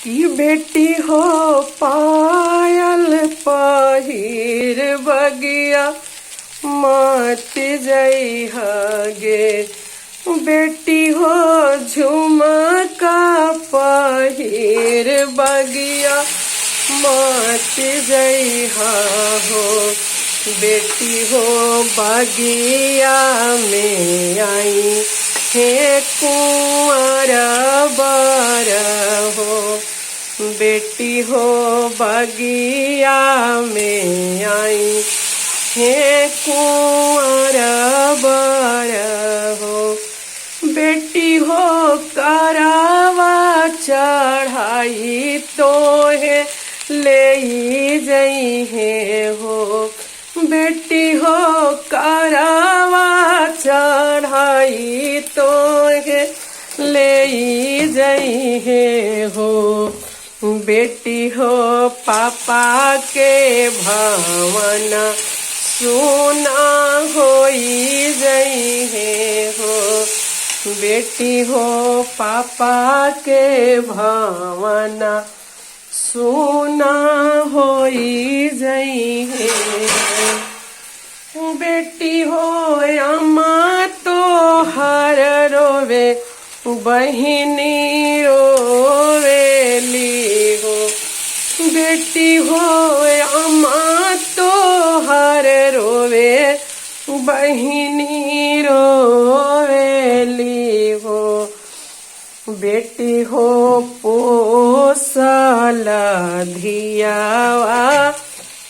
की बेटी हो पायल पहिर बगिया मत जइहगे। बेटी हो झुमका पहिर बगिया मत जइहा हो। बेटी हो बगिया में आई हे कुंवर बर हो। बेटी हो बगिया में आई हे कुंवर बर हो। बेटी हो करावा चढ़ाई तोहे ले जइहे हो। बेटी हो करावा चढ़ाई तोहे ले जइहे हो। बेटी हो पापा के भवन सुना होई जइहे हो। बेटी हो पापा के भवन सुना होई जइहे। बेटी हो अम्मा तो हर रोवे बहिनी रोवेली हो। बेटी हो अम्मा तो हर रोवे बहिनी रोवेली हो। बेटी हो पोसल धियावा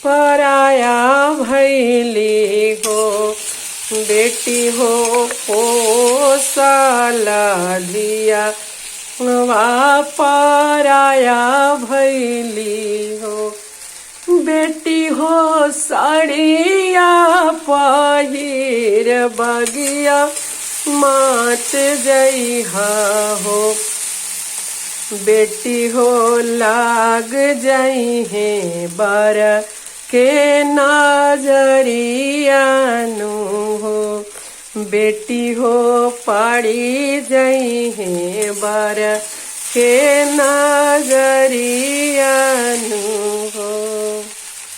पराया भैली हो। बेटी हो पोसल धियावा पराया भैली हो। बेटी हो साड़िया पहिर बगिया मत जइहा हो। बेटी हो लाग जइहे बर के नजरियानु हो। बेटी हो पड़ी जइहे बर के नजरियानु हो।